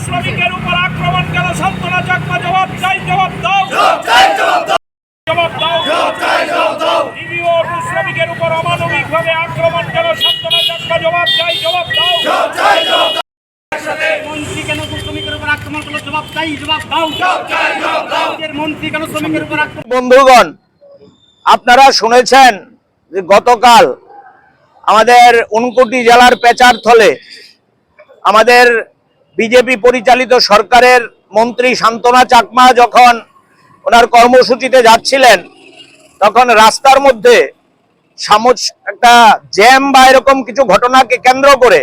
শ্রমিকের উপর আক্রমণ কেন সান্ত্বনা চাকমা জবাব চাই, জবাব দাও, জবাব দাও। নিরীহ অটো শ্রমিকের উপর অমানবিকভাবে আক্রমণ কেন সান্ত্বনা চাকমা জবাব চাই, জবাব দাও। মন্ত্রী কেন শ্রমিকের উপর আক্রমণ করলো, জবাব চাই, জবাব দাও। মন্ত্রী কেন শ্রমিকের উপর আক্রমণ। বন্ধুগণ, আপনারা শুনেছেন যে গতকাল আমাদের ঊনকোটি জেলার পেচারথলে আমাদের বিজেপি পরিচালিত সরকারের মন্ত্রী সান্ত্বনা চাকমা যখন ওনার কর্মসূচিতে যাচ্ছিলেন, তখন রাস্তার মধ্যে একটা জ্যাম বা এরকম কিছু ঘটনাকে কেন্দ্র করে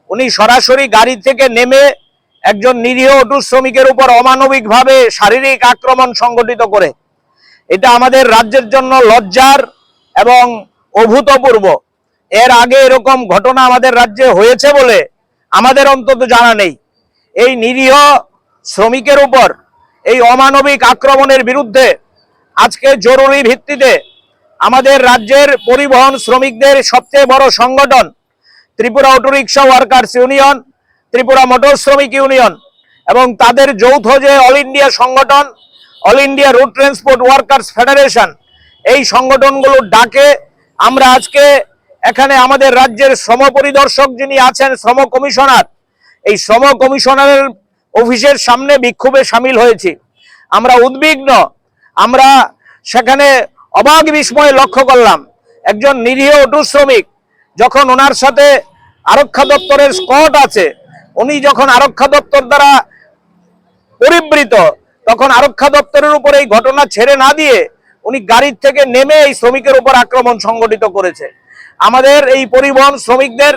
উনি সরাসরি গাড়ি থেকে নেমে একজন নিরীহ অটো শ্রমিকের উপর অমানবিকভাবে শারীরিক আক্রমণ সংগঠিত করে। এটা আমাদের রাজ্যের জন্য লজ্জার এবং অভূতপূর্ব। এর আগে এরকম ঘটনা আমাদের রাজ্যে হয়েছে বলে আমাদের অন্তত জানা নেই। এই নিরীহ শ্রমিকের উপর এই অমানবিক আক্রমণের বিরুদ্ধে আজকে জরুরি ভিত্তিতে আমাদের রাজ্যের পরিবহন শ্রমিকদের সবচেয়ে বড় সংগঠন Tripura autorickshaw workers union, Tripura motor শ্রমিক ইউনিয়ন এবং তাদের যৌথ যে অল ইন্ডিয়া সংগঠন all India road transport workers federation, এই সংগঠনগুলোর ডাকে আমরা আজকে এখানে আমাদের রাজ্যের শ্রম পরিদর্শক যিনি আছেন, শ্রম কমিশনার, এই শ্রম কমিশনারের অফিসের সামনে বিক্ষোভে সামিল হয়েছি। আমরা উদ্বিগ্ন। আমরা সেখানে অবাক বিস্ময়ে লক্ষ্য করলাম, একজন নিরীহ অটো শ্রমিক যখন ওনার সাথে আরক্ষা দপ্তরের স্কট আছে, উনি যখন আরক্ষা দপ্তর দ্বারা পরিবৃত, তখন আরক্ষা দপ্তরের উপর এই ঘটনা ছেড়ে না দিয়ে উনি গাড়ির থেকে নেমে এই শ্রমিকের উপর আক্রমণ সংগঠিত করেছে। আমাদের এই পরিবহন শ্রমিকদের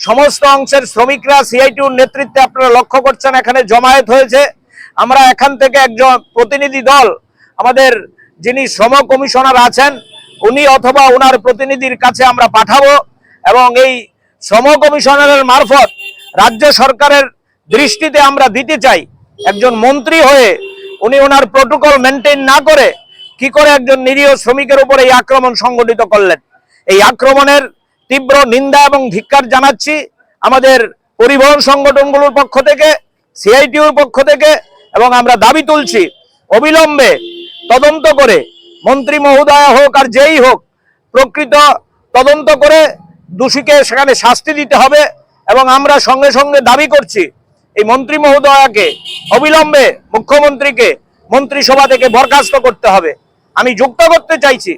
সমস্ত অংশের শ্রমিকরা সিআইটিউর নেতৃত্বে আপনারা লক্ষ্য করছেন এখানে জমায়েত হয়েছে। আমরা এখান থেকে একজন প্রতিনিধি দল আমাদের যিনি শ্রম কমিশনার আছেন উনি অথবা ওনার প্রতিনিধির কাছে আমরা পাঠাবো এবং এই শ্রম কমিশনারের মারফত রাজ্য সরকারের দৃষ্টিতে আমরা দিতে চাই, একজন মন্ত্রী হয়ে উনি ওনার প্রোটোকল মেনটেন না করে কি করে একজন নিরীহ শ্রমিকের উপর এই আক্রমণ সংগঠিত করলেন। এই আক্রমণের তীব্র নিন্দা এবং ধিক্কার জানাচ্ছি আমাদের পরিবহন সংগঠনগুলোর পক্ষ থেকে, সিআইটিউর পক্ষ থেকে, এবং আমরা দাবি তুলছি অবিলম্বে তদন্ত করে মন্ত্রী মহোদয় হোক আর যেই হোক, প্রকৃত তদন্ত করে দোষীকে সেখানে শাস্তি দিতে হবে। এবং আমরা সঙ্গে সঙ্গে দাবি করছি এই মন্ত্রী মহোদয়কে অবিলম্বে মুখ্যমন্ত্রীকে মন্ত্রিসভা থেকে বরখাস্ত করতে হবে। আমি যুক্ত করতে চাইছি,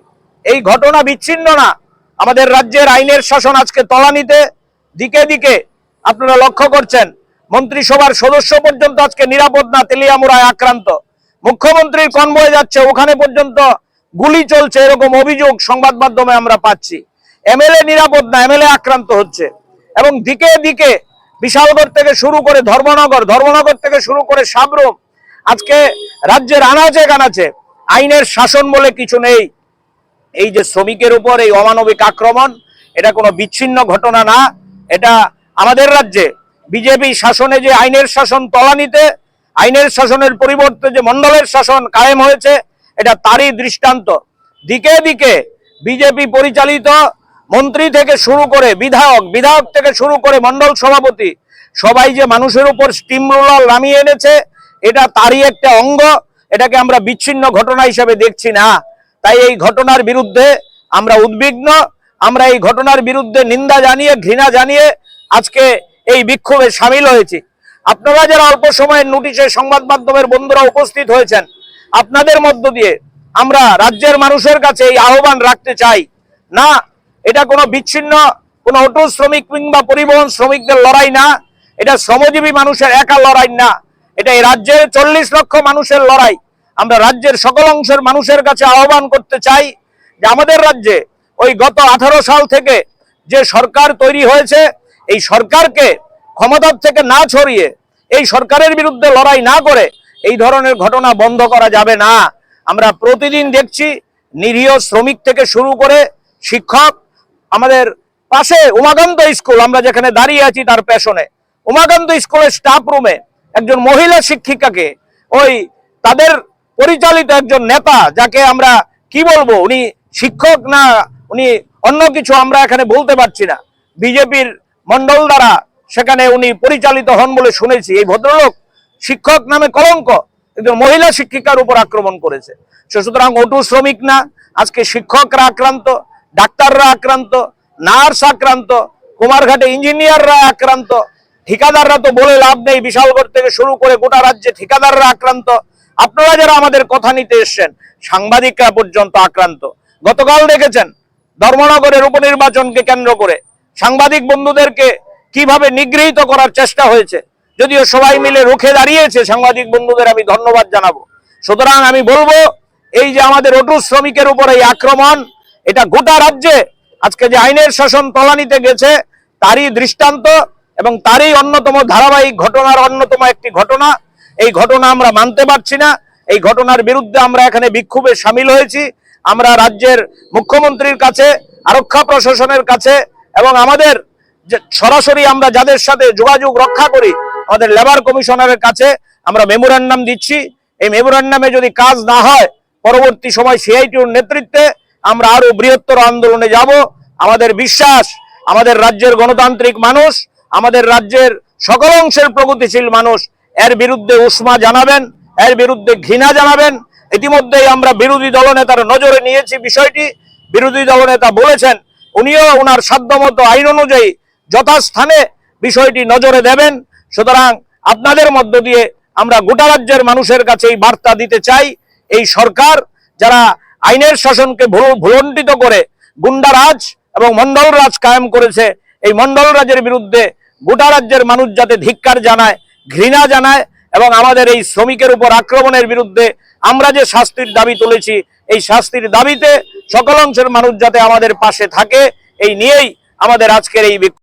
এই ঘটনা বিচ্ছিন্ন না, আমাদের রাজ্যের আইনের শাসন আজকে তলানিতে। দিকে দিকে আপনারা লক্ষ্য করছেন মন্ত্রিসভার সদস্য পর্যন্ত আজকে নিরাপদ না, তেলিয়ামুড়ায় আক্রান্ত। মুখ্যমন্ত্রীর কনভয় যাচ্ছে, ওখানে পর্যন্ত গুলি চলছে, এরকম অভিযোগ সংবাদ মাধ্যমে আমরা পাচ্ছি। এমএলএ নিরাপদ না, এমএলএ আক্রান্ত হচ্ছে। এবং দিকে দিকে বিশালগড় থেকে শুরু করে ধর্মনগর, ধর্মনগর থেকে শুরু করে সাবরুম, আজকে রাজ্যের আনাচে কানাচে আইনের শাসন বলে কিছু নেই। এই যে শ্রমিকের উপর এই অমানবিক আক্রমণ, এটা কোনো বিচ্ছিন্ন ঘটনা না। এটা আমাদের রাজ্যে বিজেপি শাসনে যে আইনের শাসন তলানিতে, আইনের শাসনের পরিবর্তে যে মন্ডলের শাসন কায়েম হয়েছে, এটা তারই দৃষ্টান্ত। দিকে দিকে বিজেপি পরিচালিত মন্ত্রী থেকে শুরু করে বিধায়ক, বিধায়ক থেকে শুরু করে মন্ডল সভাপতি, সবাই যে মানুষের উপর স্টিম রোলার নামিয়ে এনেছে, এটা তারই একটা অঙ্গ। এটাকে আমরা বিচ্ছিন্ন ঘটনা হিসেবে দেখছি না। তাই এই ঘটনার বিরুদ্ধে আমরা উদ্বিগ্ন। আমরা এই ঘটনার বিরুদ্ধে নিন্দা জানিয়ে, ঘৃণা জানিয়ে আজকে এই বিক্ষোভে সামিল হয়েছি। আপনারা যারা অল্প সময়ের নোটিশে সংবাদ মাধ্যমের বন্ধুরা উপস্থিত হয়েছেন, আপনাদের মধ্য দিয়ে আমরা রাজ্যের মানুষের কাছে এই আহ্বান রাখতে চাই, না, এটা কোনো বিচ্ছিন্ন কোনো অটো শ্রমিক কিংবা পরিবহন শ্রমিকদের লড়াই না, এটা শ্রমজীবী মানুষের একা লড়াই না, এটা এই রাজ্যের 40 লক্ষ মানুষের লড়াই। আমরা রাজ্যের সকল অংশের মানুষের কাছে আহ্বান করতে চাই যে আমাদের রাজ্যে ওই গত 18 সাল থেকে যে সরকার তৈরি হয়েছে, এই সরকারকে ক্ষমতার থেকে না ছড়িয়ে, এই সরকারের বিরুদ্ধে লড়াই না করে এই ধরনের ঘটনা বন্ধ করা যাবে না। আমরা প্রতিদিন দেখছি নিরীহ শ্রমিক থেকে শুরু করে শিক্ষক, আমাদের পাশে উমাকান্ত স্কুল, আমরা যেখানে দাঁড়িয়ে আছি তার পেছনে উমাকান্ত স্কুলের স্টাফ রুমে একজন মহিলা শিক্ষিকাকে ওই তাদের পরিচালিত একজন নেতা, যাকে আমরা কি বলবো, উনি শিক্ষক না উনি অন্য কিছু আমরা এখানে বলতে পারছি না, বিজেপির মন্ডল দ্বারা সেখানে উনি পরিচালিত হন বলে শুনেছি। এই ভদ্রলোক শিক্ষক নামে কলঙ্ক, একজন মহিলা শিক্ষিকার উপর আক্রমণ করেছে। সুতরাং অটো শ্রমিক না, আজকে শিক্ষকরা আক্রান্ত, ডাক্তাররা আক্রান্ত, নার্স আক্রান্ত, কুমারঘাটে ইঞ্জিনিয়াররা আক্রান্ত, ঠিকাদাররা তো বলে লাভ নেই, বিশালগড় থেকে শুরু করে গোটা রাজ্যে ঠিকাদাররা আক্রান্ত। আপনারা যারা আমাদের কথা নিতে এসছেন, সাংবাদিকরা পর্যন্ত আক্রান্ত। গতকাল দেখেছেন ধর্মনগরের উপনির্বাচনকে কেন্দ্র করে সাংবাদিক বন্ধুদেরকে কিভাবে নিগৃহীত করার চেষ্টা হয়েছে, যদিও সবাই মিলে রুখে দাঁড়িয়েছে, সাংবাদিক বন্ধুদের আমি ধন্যবাদ জানাবো। সুতরাং আমি বলবো, এই যে আমাদের অটো শ্রমিকের উপর এই আক্রমণ, এটা গোটা রাজ্যে আজকে যে আইনের শাসন তলানিতে গেছে তারই দৃষ্টান্ত এবং তারই অন্যতম ধারাবাহিক ঘটনার অন্যতম একটি ঘটনা। এই ঘটনা আমরা মানতে পারছি না, এই ঘটনার বিরুদ্ধে আমরা এখানে বিক্ষোভে সামিল হয়েছি। আমরা রাজ্যের মুখ্যমন্ত্রীর কাছে, আরক্ষা প্রশাসনের কাছে এবং আমাদের সরাসরি আমরা যাদের সাথে যোগাযোগ রক্ষা করি, আমাদের লেবার কমিশনারের কাছে আমরা মেমোরান্ডাম দিচ্ছি। এই মেমোরান্ডামে যদি কাজ না হয়, পরবর্তী সময় সিআইটিউর নেতৃত্বে আমরা আরো বৃহত্তর আন্দোলনে যাব। আমাদের বিশ্বাস, আমাদের রাজ্যের গণতান্ত্রিক মানুষ, আমাদের রাজ্যের সকল অংশের প্রগতিশীল মানুষ এর বিরুদ্ধে উষ্মা জানাবেন, এর বিরুদ্ধে ঘৃণা জানাবেন। ইতিমধ্যেই আমরা বিরোধী দলনেতার নজরে নিয়েছি বিষয়টি। বিরোধী দলনেতা বলেছেন উনিও ওনার সাধ্যমতো আইন অনুযায়ী যথাস্থানে বিষয়টি নজরে দেবেন। সুতরাং আপনাদের মধ্য দিয়ে আমরা গোটা রাজ্যের মানুষের কাছে এই বার্তা দিতে চাই, এই সরকার যারা আইনের শাসনকে ভুলণ্ঠিত করে গুন্ডারাজ এবং মন্ডল রাজ কায়েম করেছে, এই মন্ডল রাজের বিরুদ্ধে গোটা রাজ্যের মানুষ যাতে ধিক্কার জানায়, ঘৃণা জানায় এবং আমাদের এই শ্রমিকের উপর আক্রমণের বিরুদ্ধে আমরা যে শাস্তির দাবি তুলেছি, এই শাস্তির দাবিতে সকল অংশের মানুষ যাতে আমাদের পাশে থাকে, এই নিয়েই আমাদের আজকের এই